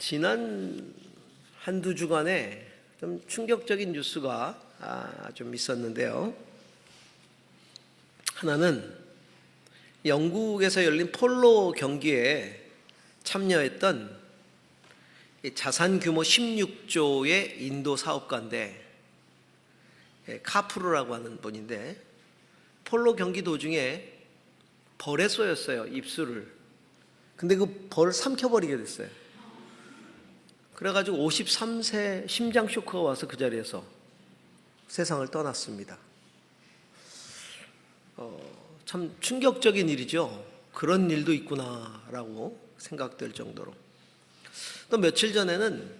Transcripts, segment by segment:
지난 한두 주간에 좀 충격적인 뉴스가 좀 있었는데요. 하나는 영국에서 열린 폴로 경기에 참여했던 자산 규모 16조의 인도 사업가인데, 카프루라고 하는 분인데, 폴로 경기 도중에 벌에 쏘였어요, 입술을. 근데 그 벌을 삼켜버리게 됐어요. 그래가지고 53세 심장 쇼크가 와서 그 자리에서 세상을 떠났습니다. 참 충격적인 일이죠. 그런 일도 있구나라고 생각될 정도로. 또 며칠 전에는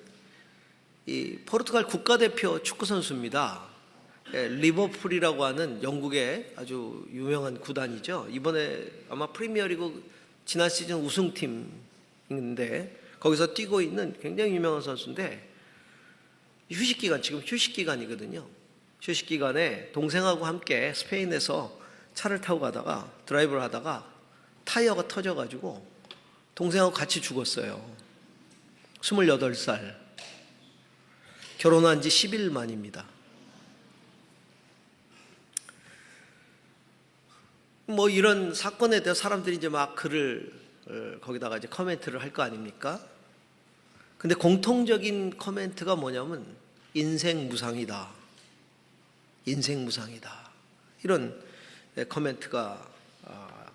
이 포르투갈 국가대표 축구 선수입니다. 리버풀이라고 하는 영국의 아주 유명한 구단이죠. 이번에 아마 프리미어리그 지난 시즌 우승팀인데 거기서 뛰고 있는 굉장히 유명한 선수인데, 휴식기간, 지금 휴식기간이거든요. 휴식기간에 동생하고 함께 스페인에서 차를 타고 가다가 드라이브를 하다가 타이어가 터져가지고 동생하고 같이 죽었어요. 28살. 결혼한 지 10일 만입니다. 뭐 이런 사건에 대해 사람들이 이제 막 글을 거기다가 이제 코멘트를 할 거 아닙니까? 근데 공통적인 코멘트가 뭐냐면 인생 무상이다. 인생 무상이다. 이런 코멘트가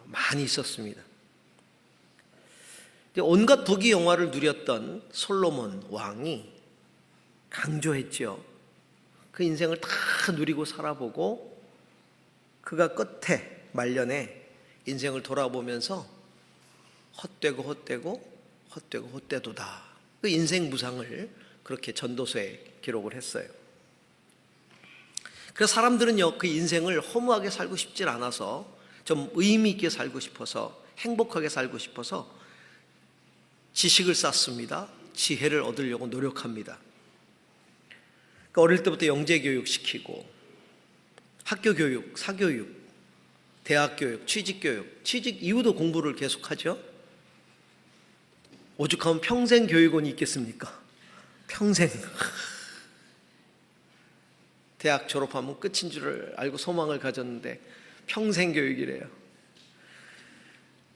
많이 있었습니다. 온갖 부귀 영화를 누렸던 솔로몬 왕이 강조했죠. 그 인생을 다 누리고 살아보고 그가 끝에 말년에 인생을 돌아보면서 헛되고 헛되고 헛되고 헛되도다. 그 인생 무상을 그렇게 전도서에 기록을 했어요. 그래서 사람들은요, 그 인생을 허무하게 살고 싶질 않아서 좀 의미 있게 살고 싶어서, 행복하게 살고 싶어서 지식을 쌓습니다. 지혜를 얻으려고 노력합니다. 그러니까 어릴 때부터 영재교육 시키고, 학교교육, 사교육, 대학교육, 취직교육, 취직 이후도 공부를 계속하죠. 오죽하면 평생 교육원이 있겠습니까? 평생. 대학 졸업하면 끝인 줄 알고 소망을 가졌는데 평생 교육이래요.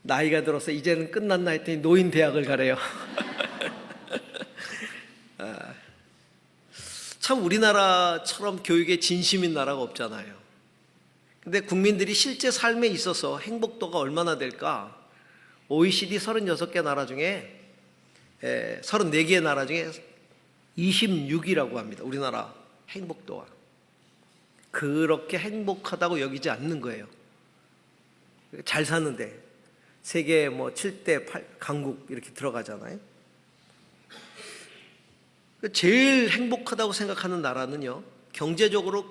나이가 들어서 이제는 끝났나 했더니 노인 대학을 가래요. 참 우리나라처럼 교육에 진심인 나라가 없잖아요. 근데 국민들이 실제 삶에 있어서 행복도가 얼마나 될까? OECD 36개 나라 중에 34개의 나라 중에 26위라고 합니다. 우리나라 행복도가. 그렇게 행복하다고 여기지 않는 거예요. 잘 사는데 세계 뭐 7대 8 강국 이렇게 들어가잖아요. 제일 행복하다고 생각하는 나라는요, 경제적으로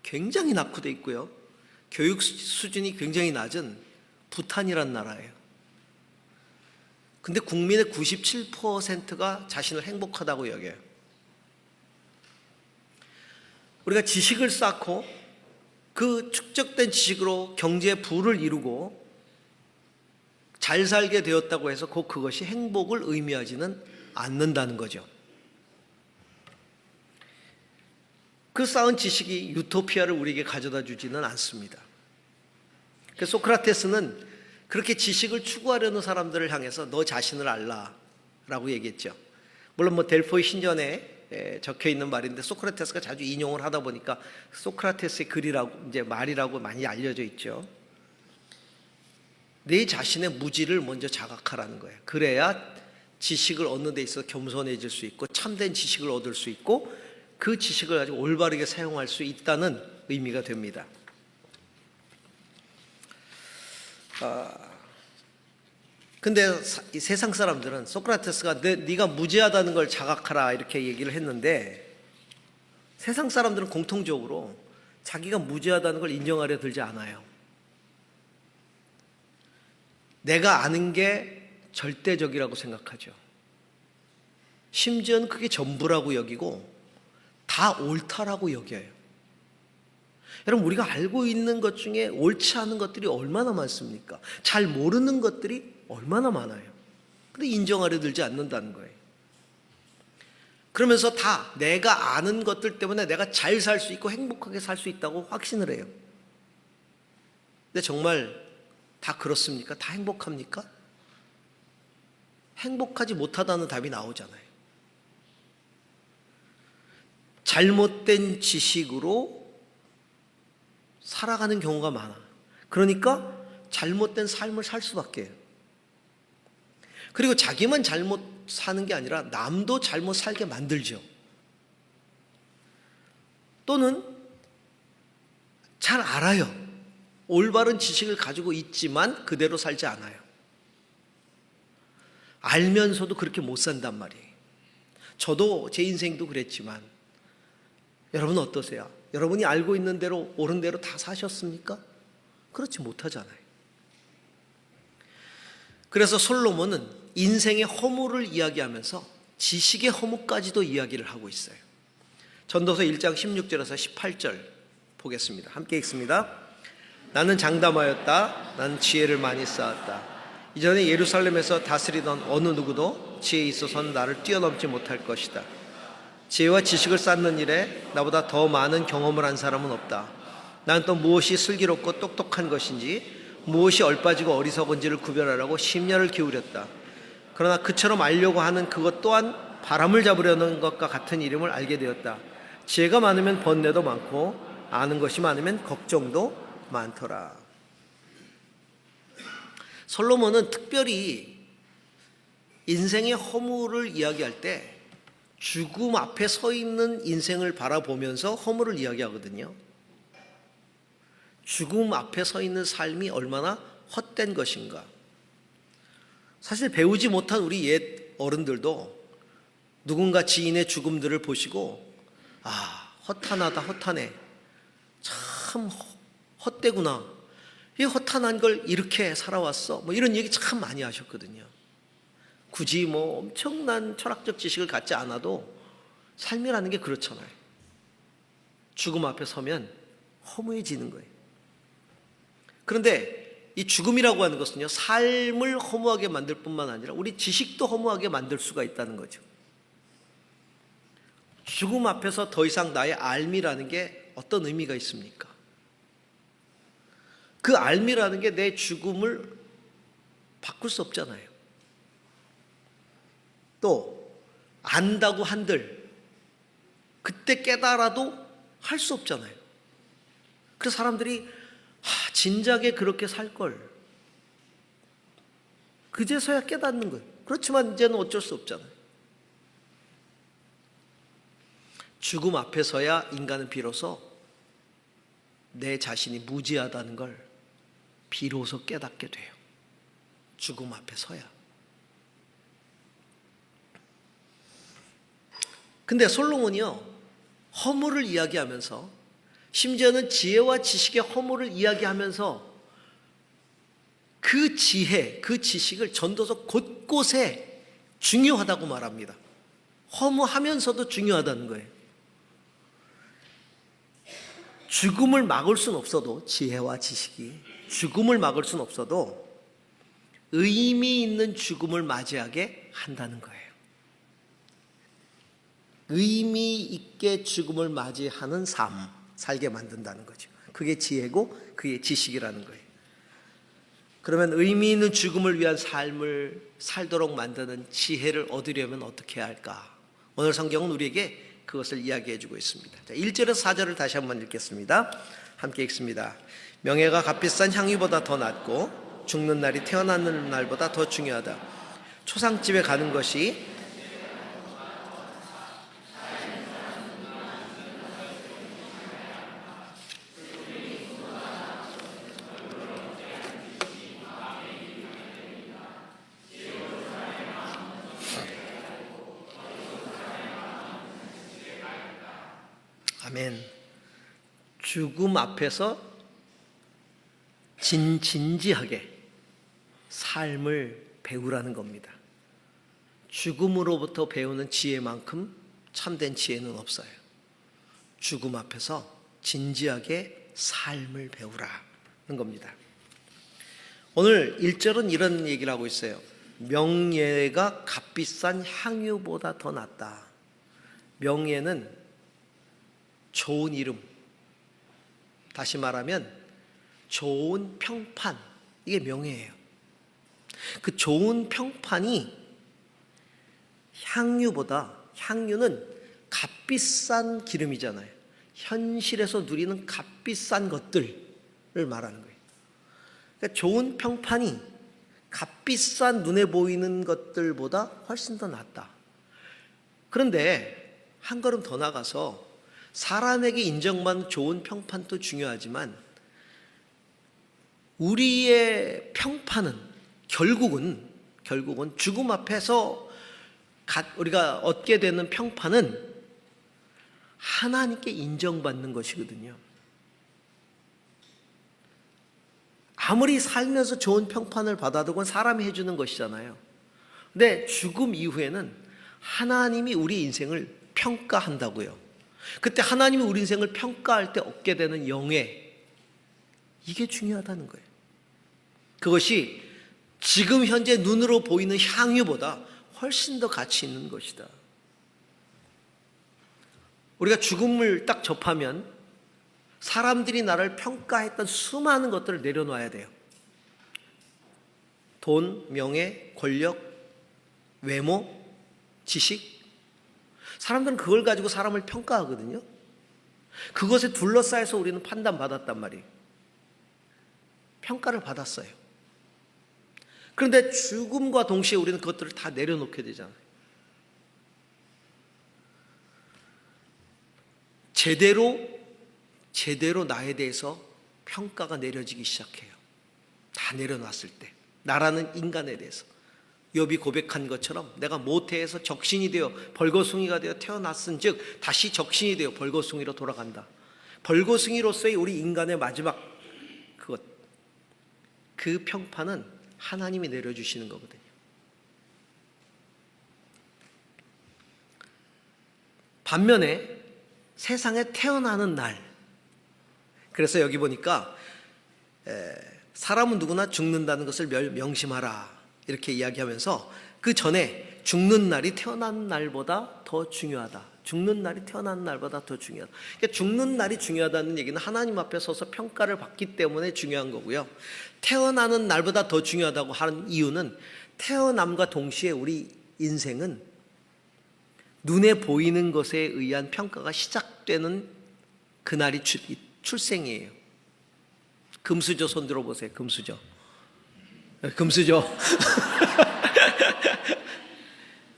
굉장히 낙후돼 있고요, 교육 수준이 굉장히 낮은 부탄이란 나라예요. 근데 국민의 97%가 자신을 행복하다고 여겨요. 우리가 지식을 쌓고 그 축적된 지식으로 경제의 부를 이루고 잘 살게 되었다고 해서 꼭 그것이 행복을 의미하지는 않는다는 거죠. 그 쌓은 지식이 유토피아를 우리에게 가져다 주지는 않습니다. 그래서 소크라테스는 그렇게 지식을 추구하려는 사람들을 향해서 너 자신을 알라라고 얘기했죠. 물론 뭐 델포이 신전에 적혀 있는 말인데 소크라테스가 자주 인용을 하다 보니까 소크라테스의 글이라고, 이제 말이라고 많이 알려져 있죠. 내 자신의 무지를 먼저 자각하라는 거예요. 그래야 지식을 얻는 데 있어서 겸손해질 수 있고 참된 지식을 얻을 수 있고 그 지식을 가지고 올바르게 사용할 수 있다는 의미가 됩니다. 근데 이 세상 사람들은 소크라테스가 네가 무지하다는 걸 자각하라 이렇게 얘기를 했는데, 세상 사람들은 공통적으로 자기가 무지하다는 걸 인정하려 들지 않아요. 내가 아는 게 절대적이라고 생각하죠. 심지어는 그게 전부라고 여기고 다 옳다라고 여겨요. 여러분, 우리가 알고 있는 것 중에 옳지 않은 것들이 얼마나 많습니까? 잘 모르는 것들이 얼마나 많아요. 근데 인정하려 들지 않는다는 거예요. 그러면서 다 내가 아는 것들 때문에 내가 잘 살 수 있고 행복하게 살 수 있다고 확신을 해요. 근데 정말 다 그렇습니까? 다 행복합니까? 행복하지 못하다는 답이 나오잖아요. 잘못된 지식으로 살아가는 경우가 많아. 그러니까 잘못된 삶을 살 수밖에 해요. 그리고 자기만 잘못 사는 게 아니라 남도 잘못 살게 만들죠. 또는 잘 알아요. 올바른 지식을 가지고 있지만 그대로 살지 않아요. 알면서도 그렇게 못 산단 말이에요. 저도 제 인생도 그랬지만 여러분은 어떠세요? 여러분이 알고 있는 대로 옳은 대로 다 사셨습니까? 그렇지 못하잖아요. 그래서 솔로몬은 인생의 허물을 이야기하면서 지식의 허물까지도 이야기를 하고 있어요. 전도서 1장 16절에서 18절 보겠습니다. 함께 읽습니다. 나는 장담하였다. 나는 지혜를 많이 쌓았다. 이전에 예루살렘에서 다스리던 어느 누구도 지혜에 있어서는 나를 뛰어넘지 못할 것이다. 지혜와 지식을 쌓는 일에 나보다 더 많은 경험을 한 사람은 없다. 나는 또 무엇이 슬기롭고 똑똑한 것인지 무엇이 얼빠지고 어리석은지를 구별하라고 심려를 기울였다. 그러나 그처럼 알려고 하는 그것 또한 바람을 잡으려는 것과 같은 이름을 알게 되었다. 지혜가 많으면 번뇌도 많고 아는 것이 많으면 걱정도 많더라. 솔로몬은 특별히 인생의 허물을 이야기할 때 죽음 앞에 서 있는 인생을 바라보면서 허물을 이야기하거든요. 죽음 앞에 서 있는 삶이 얼마나 헛된 것인가. 사실 배우지 못한 우리 옛 어른들도 누군가 지인의 죽음들을 보시고 헛하나다 헛하네. 참 헛되구나. 이 헛한한 걸 이렇게 살아왔어. 뭐 이런 얘기 참 많이 하셨거든요. 굳이 뭐 엄청난 철학적 지식을 갖지 않아도 삶이라는 게 그렇잖아요. 죽음 앞에 서면 허무해지는 거예요. 그런데 이 죽음이라고 하는 것은요, 삶을 허무하게 만들 뿐만 아니라 우리 지식도 허무하게 만들 수가 있다는 거죠. 죽음 앞에서 더 이상 나의 알미라는 게 어떤 의미가 있습니까? 그 알미라는 게 내 죽음을 바꿀 수 없잖아요. 또 안다고 한들 그때 깨달아도 할 수 없잖아요. 그래서 사람들이 진작에 그렇게 살걸, 그제서야 깨닫는 거예요. 그렇지만 이제는 어쩔 수 없잖아요. 죽음 앞에서야 인간은 비로소 내 자신이 무지하다는 걸 비로소 깨닫게 돼요. 죽음 앞에서야. 근데 솔로몬이요, 허물을 이야기하면서, 심지어는 지혜와 지식의 허물을 이야기하면서 그 지혜, 그 지식을 전도서 곳곳에 중요하다고 말합니다. 허무하면서도 중요하다는 거예요. 죽음을 막을 수는 없어도, 지혜와 지식이 죽음을 막을 수는 없어도 의미 있는 죽음을 맞이하게 한다는 거예요. 의미 있게 죽음을 맞이하는 삶, 살게 만든다는 거죠. 그게 지혜고 그게 지식이라는 거예요. 그러면 의미 있는 죽음을 위한 삶을 살도록 만드는 지혜를 얻으려면 어떻게 해야 할까? 오늘 성경은 우리에게 그것을 이야기해 주고 있습니다. 자, 1절에서 4절을 다시 한번 읽겠습니다. 함께 읽습니다. 명예가 값비싼 향유보다 더 낫고 죽는 날이 태어나는 날보다 더 중요하다. 초상집에 가는 것이 아멘. 죽음 앞에서 진지하게 삶을 배우라는 겁니다. 죽음으로부터 배우는 지혜만큼 참된 지혜는 없어요. 죽음 앞에서 진지하게 삶을 배우라는 겁니다. 오늘 1절은 이런 얘기를 하고 있어요. 명예가 값비싼 향유보다 더 낫다. 명예는 좋은 이름, 다시 말하면 좋은 평판, 이게 명예예요. 그 좋은 평판이 향유는 값비싼 기름이잖아요. 현실에서 누리는 값비싼 것들을 말하는 거예요. 그러니까 좋은 평판이 값비싼 눈에 보이는 것들보다 훨씬 더 낫다. 그런데 한 걸음 더 나가서 사람에게 인정받는 좋은 평판도 중요하지만 우리의 평판은 결국은 죽음 앞에서 우리가 얻게 되는 평판은 하나님께 인정받는 것이거든요. 아무리 살면서 좋은 평판을 받아도 그건 사람이 해주는 것이잖아요. 근데 죽음 이후에는 하나님이 우리 인생을 평가한다고요. 그때 하나님이 우리 인생을 평가할 때 얻게 되는 영예, 이게 중요하다는 거예요. 그것이 지금 현재 눈으로 보이는 향유보다 훨씬 더 가치 있는 것이다. 우리가 죽음을 딱 접하면 사람들이 나를 평가했던 수많은 것들을 내려놔야 돼요. 돈, 명예, 권력, 외모, 지식. 사람들은 그걸 가지고 사람을 평가하거든요. 그것에 둘러싸여서 우리는 판단받았단 말이에요. 평가를 받았어요. 그런데 죽음과 동시에 우리는 그것들을 다 내려놓게 되잖아요. 제대로 나에 대해서 평가가 내려지기 시작해요. 다 내려놨을 때, 나라는 인간에 대해서 욥이 고백한 것처럼 내가 모태에서 적신이 되어 벌거숭이가 되어 태어났은즉 다시 적신이 되어 벌거숭이로 돌아간다. 벌거숭이로서의 우리 인간의 마지막 그 평판은 하나님이 내려주시는 거거든요. 반면에 세상에 태어나는 날, 그래서 여기 보니까 사람은 누구나 죽는다는 것을 명심하라 이렇게 이야기하면서 그 전에 죽는 날이 태어나는 날보다 더 중요하다. 죽는 날이 태어나는 날보다 더 중요하다. 그러니까 죽는 날이 중요하다는 얘기는 하나님 앞에 서서 평가를 받기 때문에 중요한 거고요. 태어나는 날보다 더 중요하다고 하는 이유는 태어남과 동시에 우리 인생은 눈에 보이는 것에 의한 평가가 시작되는 그날이 출생이에요. 금수저 손 들어보세요. 금수저.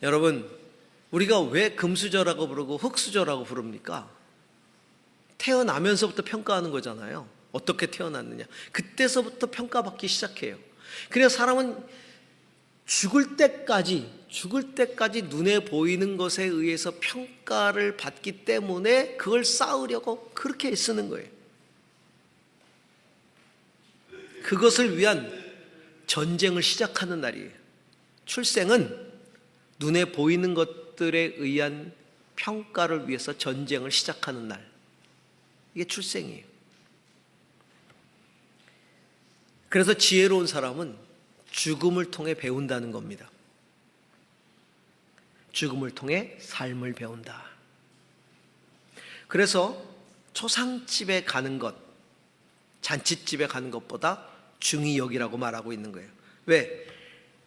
여러분, 우리가 왜 금수저라고 부르고 흙수저라고 부릅니까? 태어나면서부터 평가하는 거잖아요. 어떻게 태어났느냐. 그때서부터 평가받기 시작해요. 그래서 사람은 죽을 때까지 눈에 보이는 것에 의해서 평가를 받기 때문에 그걸 쌓으려고 그렇게 애쓰는 거예요. 그것을 위한 전쟁을 시작하는 날이에요. 출생은 눈에 보이는 것들에 의한 평가를 위해서 전쟁을 시작하는 날. 이게 출생이에요. 그래서 지혜로운 사람은 죽음을 통해 배운다는 겁니다. 죽음을 통해 삶을 배운다. 그래서 초상집에 가는 것, 잔칫집에 가는 것보다 중히 여기라고 말하고 있는 거예요. 왜?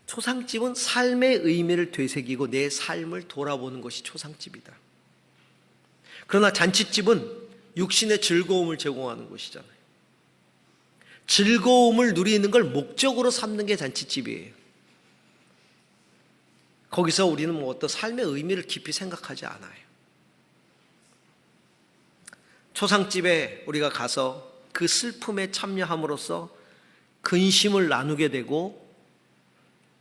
초상집은 삶의 의미를 되새기고 내 삶을 돌아보는 것이 초상집이다. 그러나 잔칫집은 육신의 즐거움을 제공하는 곳이잖아요. 즐거움을 누리는 걸 목적으로 삼는 게 잔칫집이에요. 거기서 우리는 어떤 삶의 의미를 깊이 생각하지 않아요. 초상집에 우리가 가서 그 슬픔에 참여함으로써 근심을 나누게 되고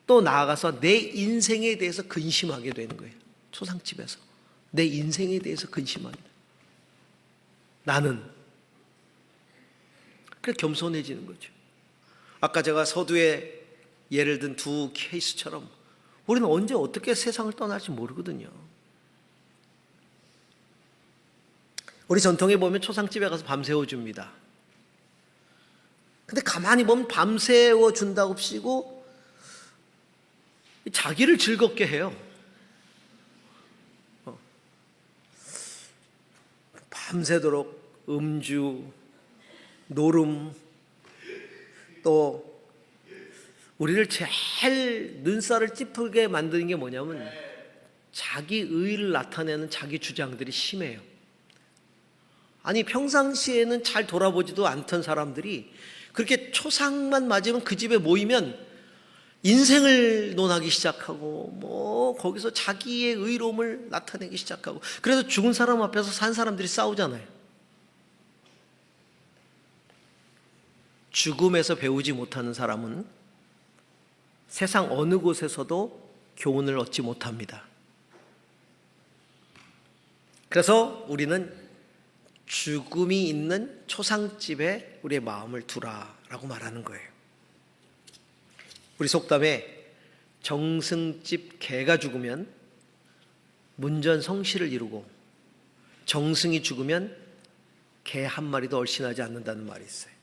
또 나아가서 내 인생에 대해서 근심하게 되는 거예요. 초상집에서 내 인생에 대해서 근심하게 돼요. 나는 그래서 겸손해지는 거죠. 아까 제가 서두에 예를 든 두 케이스처럼 우리는 언제 어떻게 세상을 떠날지 모르거든요. 우리 전통에 보면 초상집에 가서 밤새워 줍니다. 근데 가만히 보면 밤새워 준다고 치고 자기를 즐겁게 해요. 밤새도록 음주, 노름, 또 우리를 제일 눈살을 찌푸게 만드는 게 뭐냐면 자기 의의를 나타내는 자기 주장들이 심해요. 아니 평상시에는 잘 돌아보지도 않던 사람들이 그렇게 초상만 맞으면 그 집에 모이면 인생을 논하기 시작하고 뭐 거기서 자기의 의로움을 나타내기 시작하고, 그래서 죽은 사람 앞에서 산 사람들이 싸우잖아요. 죽음에서 배우지 못하는 사람은 세상 어느 곳에서도 교훈을 얻지 못합니다. 그래서 우리는 죽음이 있는 초상집에 우리의 마음을 두라라고 말하는 거예요. 우리 속담에 정승집 개가 죽으면 문전성시를 이루고 정승이 죽으면 개 한 마리도 얼씬하지 않는다는 말이 있어요.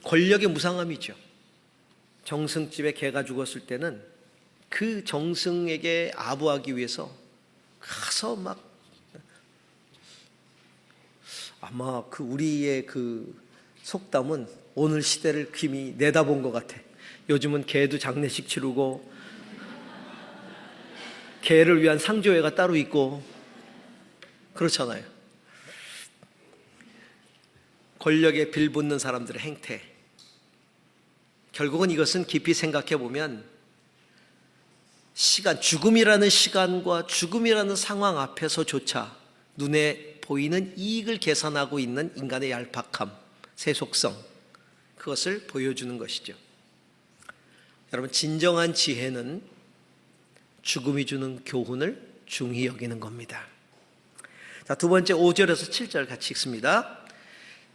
권력의 무상함이죠. 정승집에 개가 죽었을 때는 그 정승에게 아부하기 위해서 가서 막, 아마 그 우리의 그 속담은 오늘 시대를 귀히 내다본 것 같아. 요즘은 개도 장례식 치르고 개를 위한 상조회가 따로 있고 그렇잖아요. 권력에 빌붙는 사람들의 행태, 결국은 이것은 깊이 생각해 보면 죽음이라는 시간과 죽음이라는 상황 앞에서조차 눈에 보이는 이익을 계산하고 있는 인간의 얄팍함, 세속성, 그것을 보여주는 것이죠. 여러분, 진정한 지혜는 죽음이 주는 교훈을 중히 여기는 겁니다. 자, 두 번째 5절에서 7절 같이 읽습니다.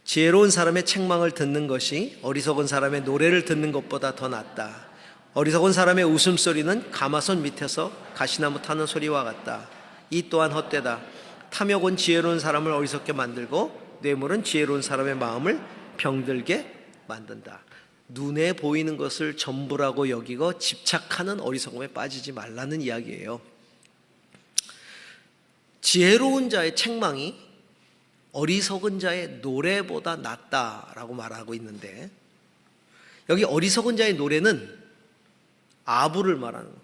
지혜로운 사람의 책망을 듣는 것이 어리석은 사람의 노래를 듣는 것보다 더 낫다. 어리석은 사람의 웃음소리는 가마솥 밑에서 가시나무 타는 소리와 같다. 이 또한 헛되다. 탐욕은 지혜로운 사람을 어리석게 만들고 뇌물은 지혜로운 사람의 마음을 병들게 만든다. 눈에 보이는 것을 전부라고 여기고 집착하는 어리석음에 빠지지 말라는 이야기예요. 지혜로운 자의 책망이 어리석은 자의 노래보다 낫다라고 말하고 있는데, 여기 어리석은 자의 노래는 아부를 말하는 거예요.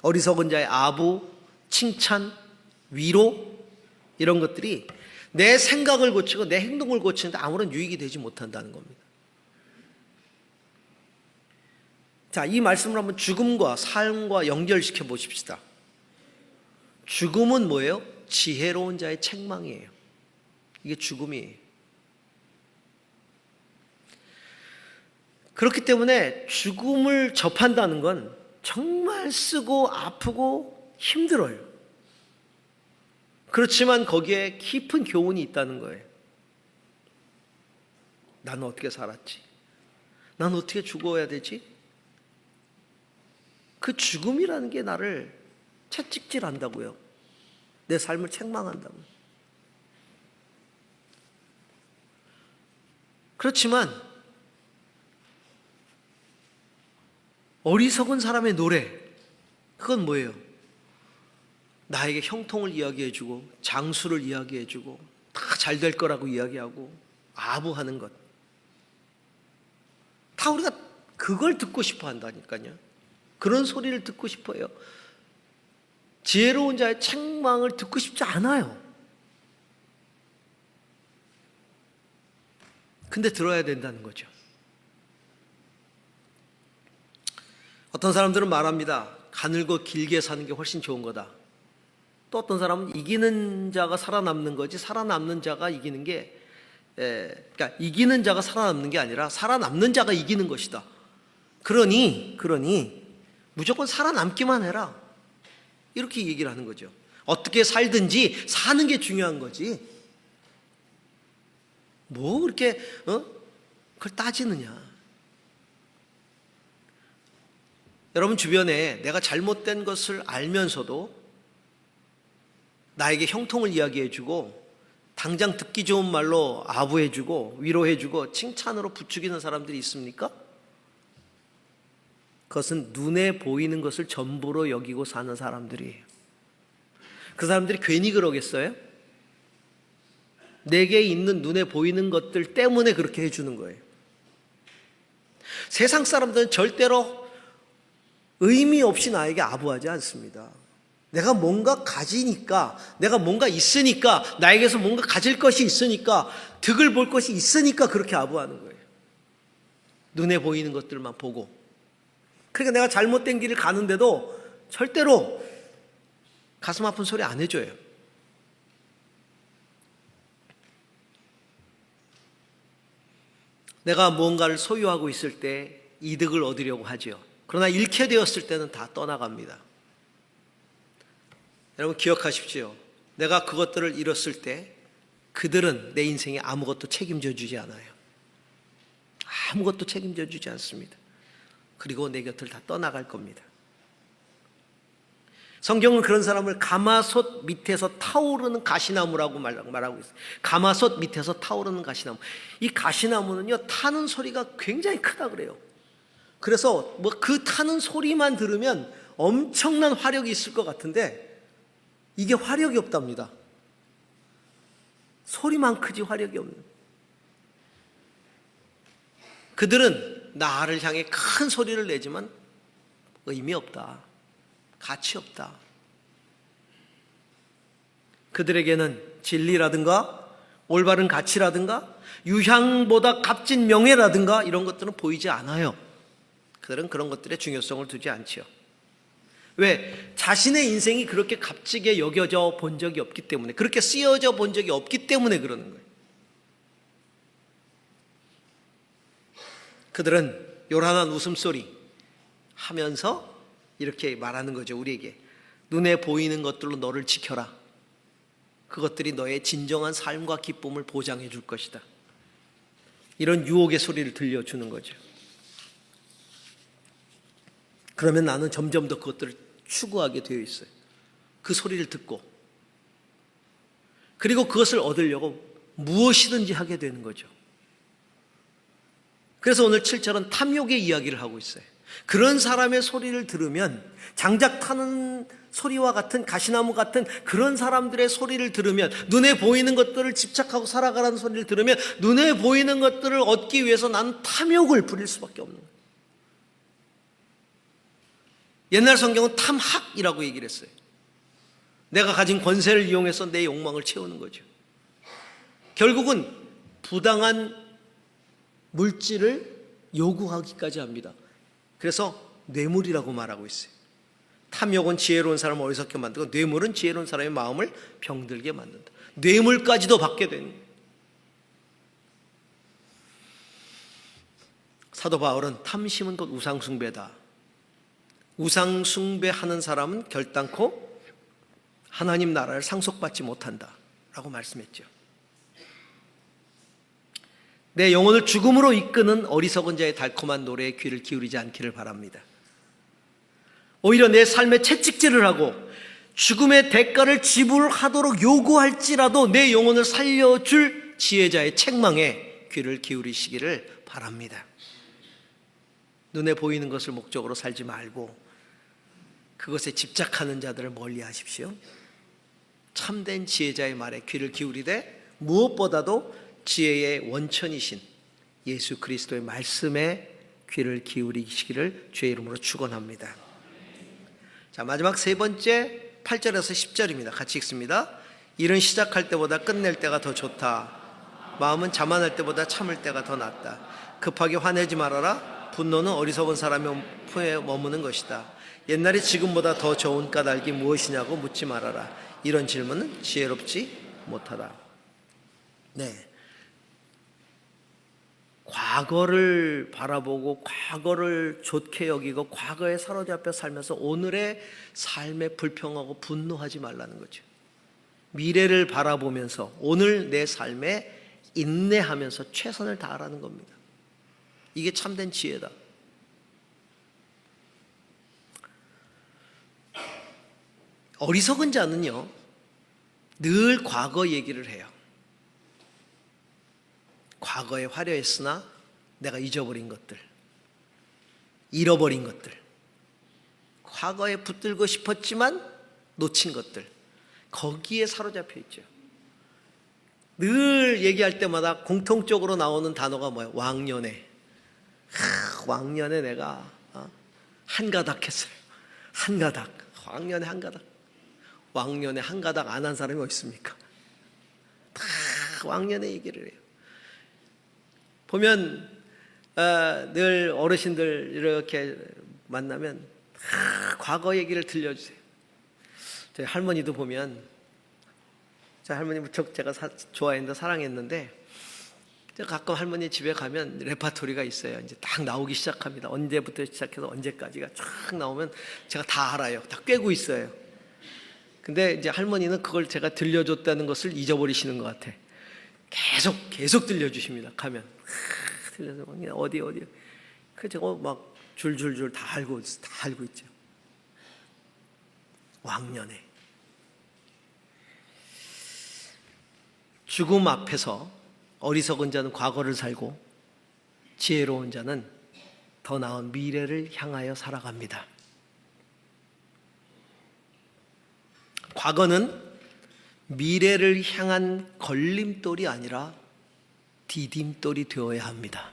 어리석은 자의 아부, 칭찬, 위로, 이런 것들이 내 생각을 고치고 내 행동을 고치는데 아무런 유익이 되지 못한다는 겁니다. 자, 이 말씀을 한번 죽음과 삶과 연결시켜 보십시다. 죽음은 뭐예요? 지혜로운 자의 책망이에요. 이게 죽음이에요. 그렇기 때문에 죽음을 접한다는 건 정말 쓰고 아프고 힘들어요. 그렇지만 거기에 깊은 교훈이 있다는 거예요. 나는 어떻게 살았지? 나는 어떻게 죽어야 되지? 그 죽음이라는 게 나를 채찍질한다고요. 내 삶을 책망한다고. 그렇지만 어리석은 사람의 노래, 그건 뭐예요? 나에게 형통을 이야기해주고 장수를 이야기해주고 다 잘 될 거라고 이야기하고 아부하는 것, 다 우리가 그걸 듣고 싶어 한다니까요. 그런 소리를 듣고 싶어요. 지혜로운 자의 책망을 듣고 싶지 않아요. 근데 들어야 된다는 거죠. 어떤 사람들은 말합니다. 가늘고 길게 사는 게 훨씬 좋은 거다. 또 어떤 사람은 이기는 자가 살아남는 거지 살아남는 자가 이기는 게, 그러니까 이기는 자가 살아남는 게 아니라 살아남는 자가 이기는 것이다. 그러니 무조건 살아남기만 해라, 이렇게 얘기를 하는 거죠. 어떻게 살든지 사는 게 중요한 거지 뭐 그렇게 그걸 따지느냐. 여러분 주변에 내가 잘못된 것을 알면서도 나에게 형통을 이야기해주고 당장 듣기 좋은 말로 아부해주고 위로해주고 칭찬으로 부추기는 사람들이 있습니까? 그것은 눈에 보이는 것을 전부로 여기고 사는 사람들이에요. 그 사람들이 괜히 그러겠어요? 내게 있는 눈에 보이는 것들 때문에 그렇게 해주는 거예요. 세상 사람들은 절대로 의미 없이 나에게 아부하지 않습니다. 내가 뭔가 가지니까, 내가 뭔가 있으니까, 나에게서 뭔가 가질 것이 있으니까, 득을 볼 것이 있으니까 그렇게 아부하는 거예요. 눈에 보이는 것들만 보고. 그러니까 내가 잘못된 길을 가는데도 절대로 가슴 아픈 소리 안 해줘요. 내가 무언가를 소유하고 있을 때 이득을 얻으려고 하죠. 그러나 잃게 되었을 때는 다 떠나갑니다. 여러분 기억하십시오. 내가 그것들을 잃었을 때 그들은 내 인생에 아무것도 책임져 주지 않아요. 아무것도 책임져 주지 않습니다. 그리고 내 곁을 다 떠나갈 겁니다. 성경은 그런 사람을 가마솥 밑에서 타오르는 가시나무라고 말하고 있어요. 가마솥 밑에서 타오르는 가시나무. 이 가시나무는요, 타는 소리가 굉장히 크다 그래요. 그래서 뭐 그 타는 소리만 들으면 엄청난 화력이 있을 것 같은데 이게 화력이 없답니다. 소리만 크지 화력이 없는. 그들은 나를 향해 큰 소리를 내지만 의미 없다. 가치 없다. 그들에게는 진리라든가 올바른 가치라든가 유향보다 값진 명예라든가 이런 것들은 보이지 않아요. 그들은 그런 것들에 중요성을 두지 않죠. 왜? 자신의 인생이 그렇게 값지게 여겨져 본 적이 없기 때문에, 그렇게 쓰여져 본 적이 없기 때문에 그러는 거예요. 그들은 요란한 웃음소리 하면서 이렇게 말하는 거죠. 우리에게 눈에 보이는 것들로 너를 지켜라. 그것들이 너의 진정한 삶과 기쁨을 보장해 줄 것이다. 이런 유혹의 소리를 들려주는 거죠. 그러면 나는 점점 더 그것들을 추구하게 되어 있어요. 그 소리를 듣고 그리고 그것을 얻으려고 무엇이든지 하게 되는 거죠. 그래서 오늘 7절은 탐욕의 이야기를 하고 있어요. 그런 사람의 소리를 들으면, 장작 타는 소리와 같은, 가시나무 같은 그런 사람들의 소리를 들으면, 눈에 보이는 것들을 집착하고 살아가라는 소리를 들으면 눈에 보이는 것들을 얻기 위해서 나는 탐욕을 부릴 수밖에 없는 거예요. 옛날 성경은 탐학이라고 얘기를 했어요. 내가 가진 권세를 이용해서 내 욕망을 채우는 거죠. 결국은 부당한 물질을 요구하기까지 합니다. 그래서 뇌물이라고 말하고 있어요. 탐욕은 지혜로운 사람을 어리석게 만들고 뇌물은 지혜로운 사람의 마음을 병들게 만든다. 뇌물까지도 받게 되는 거예요. 사도 바울은 탐심은 곧 우상숭배다. 우상숭배하는 사람은 결단코 하나님 나라를 상속받지 못한다 라고 말씀했죠. 내 영혼을 죽음으로 이끄는 어리석은 자의 달콤한 노래에 귀를 기울이지 않기를 바랍니다. 오히려 내 삶에 채찍질을 하고 죽음의 대가를 지불하도록 요구할지라도 내 영혼을 살려줄 지혜자의 책망에 귀를 기울이시기를 바랍니다. 눈에 보이는 것을 목적으로 살지 말고 그것에 집착하는 자들을 멀리 하십시오. 참된 지혜자의 말에 귀를 기울이되 무엇보다도 지혜의 원천이신 예수 그리스도의 말씀에 귀를 기울이시기를 주의 이름으로 축원합니다. 자, 마지막 세 번째 8절에서 10절입니다. 같이 읽습니다. 일은 시작할 때보다 끝낼 때가 더 좋다. 마음은 자만할 때보다 참을 때가 더 낫다. 급하게 화내지 말아라. 분노는 어리석은 사람의 품에 머무는 것이다. 옛날이 지금보다 더 좋은 까닭이 무엇이냐고 묻지 말아라. 이런 질문은 지혜롭지 못하다. 네. 과거를 바라보고 과거를 좋게 여기고 과거에 사로잡혀 살면서 오늘의 삶에 불평하고 분노하지 말라는 거죠. 미래를 바라보면서 오늘 내 삶에 인내하면서 최선을 다하라는 겁니다. 이게 참된 지혜다. 어리석은 자는요, 늘 과거 얘기를 해요. 과거에 화려했으나 내가 잊어버린 것들, 잃어버린 것들, 과거에 붙들고 싶었지만 놓친 것들, 거기에 사로잡혀 있죠. 늘 얘기할 때마다 공통적으로 나오는 단어가 뭐예요? 왕년에. 왕년에 내가 한 가닥 했어요. 한 가닥. 왕년에 한 가닥. 왕년에 한 가닥 안 한 사람이 어디 있습니까? 다 왕년에 얘기를 해요. 보면 늘 어르신들 이렇게 만나면 과거 얘기를 들려주세요. 저희 할머니도 보면, 저희 할머니 무척 제가 좋아했는데 사랑했는데, 가끔 할머니 집에 가면 레파토리가 있어요. 이제 딱 나오기 시작합니다. 언제부터 시작해서 언제까지가 쫙 나오면 제가 다 알아요. 다 꿰고 있어요. 근데 이제 할머니는 그걸 제가 들려줬다는 것을 잊어버리시는 것 같아. 계속 들려주십니다. 가면 들려서 어디 그 제가 막 줄줄줄 다 알고 있죠. 왕년에 죽음 앞에서 어리석은 자는 과거를 살고 지혜로운 자는 더 나은 미래를 향하여 살아갑니다. 과거는 미래를 향한 걸림돌이 아니라 디딤돌이 되어야 합니다.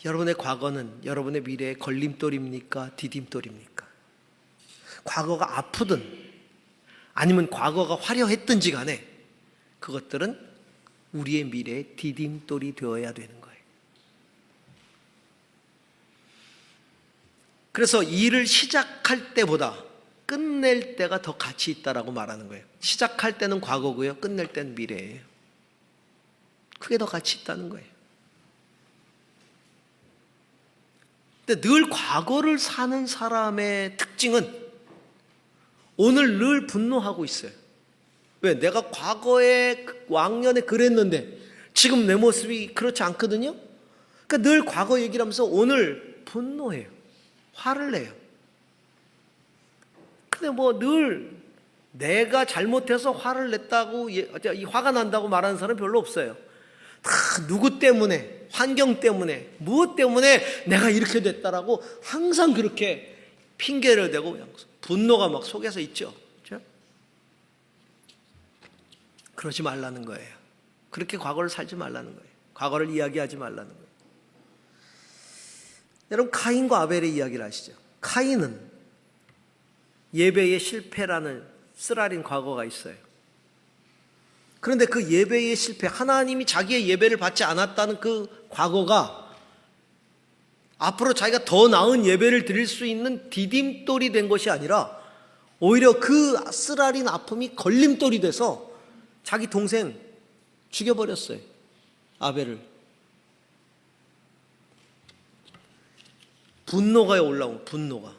여러분의 과거는 여러분의 미래의 걸림돌입니까? 디딤돌입니까? 과거가 아프든 아니면 과거가 화려했든지 간에 그것들은 우리의 미래의 디딤돌이 되어야 되는 거예요. 그래서 일을 시작할 때보다 끝낼 때가 더 가치 있다라고 말하는 거예요. 시작할 때는 과거고요, 끝낼 때는 미래예요. 그게 더 가치 있다는 거예요. 근데 늘 과거를 사는 사람의 특징은 오늘 늘 분노하고 있어요. 왜? 내가 과거에 왕년에 그랬는데 지금 내 모습이 그렇지 않거든요. 그러니까 늘 과거 얘기를 하면서 오늘 분노해요. 화를 내요. 근데 뭐 늘 내가 잘못해서 화를 냈다고, 화가 난다고 말하는 사람은 별로 없어요. 다 누구 때문에, 환경 때문에, 무엇 때문에 내가 이렇게 됐다라고 항상 그렇게 핑계를 대고 분노가 막 속에서 있죠. 그렇죠? 그러지 말라는 거예요. 그렇게 과거를 살지 말라는 거예요. 과거를 이야기하지 말라는 거예요. 여러분, 카인과 아벨의 이야기를 아시죠? 카인은 예배의 실패라는 쓰라린 과거가 있어요. 그런데 그 예배의 실패, 하나님이 자기의 예배를 받지 않았다는 그 과거가 앞으로 자기가 더 나은 예배를 드릴 수 있는 디딤돌이 된 것이 아니라 오히려 그 쓰라린 아픔이 걸림돌이 돼서 자기 동생 죽여버렸어요. 아벨을. 분노가 올라온 분노가.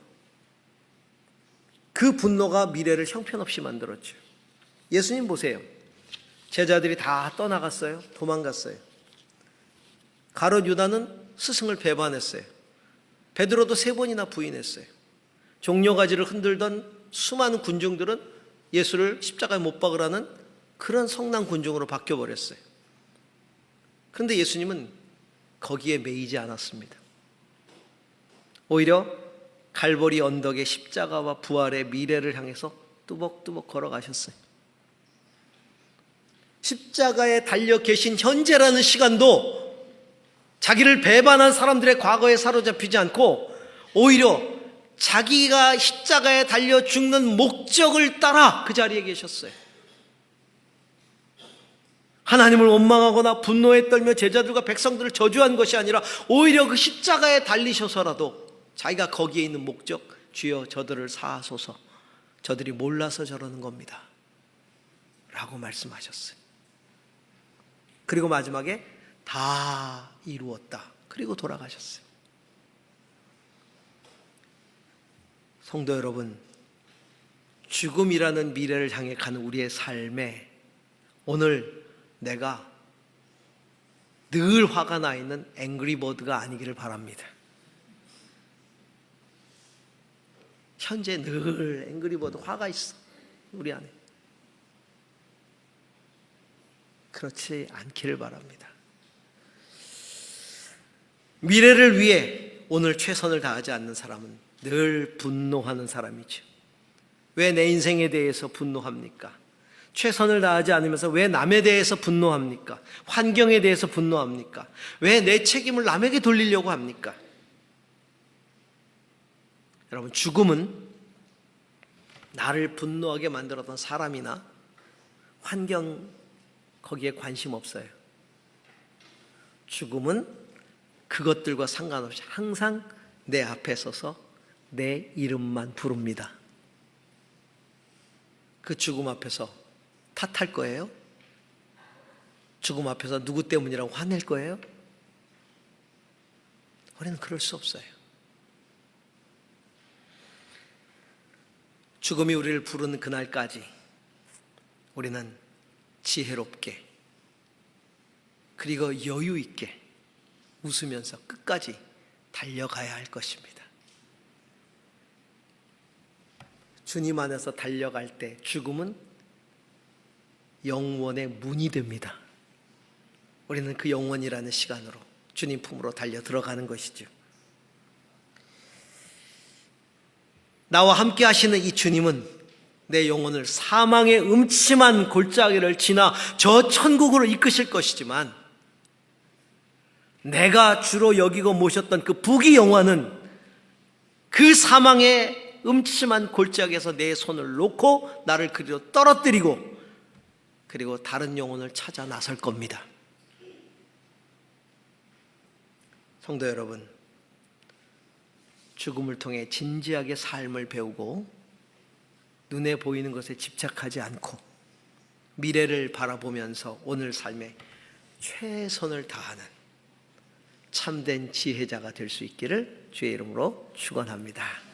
그 분노가 미래를 형편없이 만들었죠. 예수님 보세요. 제자들이 다 떠나갔어요. 도망갔어요. 가룟 유다는 스승을 배반했어요. 베드로도 3번이나 부인했어요. 종려가지를 흔들던 수많은 군중들은 예수를 십자가에 못 박으라는 그런 성난 군중으로 바뀌어버렸어요. 그런데 예수님은 거기에 매이지 않았습니다. 오히려 갈보리 언덕의 십자가와 부활의 미래를 향해서 뚜벅뚜벅 걸어가셨어요. 십자가에 달려 계신 현재라는 시간도 자기를 배반한 사람들의 과거에 사로잡히지 않고 오히려 자기가 십자가에 달려 죽는 목적을 따라 그 자리에 계셨어요. 하나님을 원망하거나 분노에 떨며 제자들과 백성들을 저주한 것이 아니라 오히려 그 십자가에 달리셔서라도 자기가 거기에 있는 목적, 주여 저들을 사하소서, 저들이 몰라서 저러는 겁니다 라고 말씀하셨어요. 그리고 마지막에 다 이루었다. 그리고 돌아가셨어요. 성도 여러분, 죽음이라는 미래를 향해 가는 우리의 삶에 오늘 내가 늘 화가 나 있는 앵그리버드가 아니기를 바랍니다. 현재 늘 앵그리버드 화가 있어, 우리 안에. 그렇지 않기를 바랍니다. 미래를 위해 오늘 최선을 다하지 않는 사람은 늘 분노하는 사람이죠. 왜 내 인생에 대해서 분노합니까? 최선을 다하지 않으면서 왜 남에 대해서 분노합니까? 환경에 대해서 분노합니까? 왜 내 책임을 남에게 돌리려고 합니까? 여러분, 죽음은 나를 분노하게 만들었던 사람이나 환경, 거기에 관심 없어요. 죽음은 그것들과 상관없이 항상 내 앞에 서서 내 이름만 부릅니다. 그 죽음 앞에서 탓할 거예요? 죽음 앞에서 누구 때문이라고 화낼 거예요? 우리는 그럴 수 없어요. 죽음이 우리를 부르는 그날까지 우리는 지혜롭게 그리고 여유 있게 웃으면서 끝까지 달려가야 할 것입니다. 주님 안에서 달려갈 때 죽음은 영원의 문이 됩니다. 우리는 그 영원이라는 시간으로 주님 품으로 달려 들어가는 것이죠. 나와 함께 하시는 이 주님은 내 영혼을 사망의 음침한 골짜기를 지나 저 천국으로 이끄실 것이지만, 내가 주로 여기고 모셨던 그 부귀 영화는 그 사망의 음침한 골짜기에서 내 손을 놓고 나를 그리로 떨어뜨리고 그리고 다른 영혼을 찾아 나설 겁니다. 성도 여러분, 죽음을 통해 진지하게 삶을 배우고 눈에 보이는 것에 집착하지 않고 미래를 바라보면서 오늘 삶에 최선을 다하는 참된 지혜자가 될 수 있기를 주의 이름으로 축원합니다.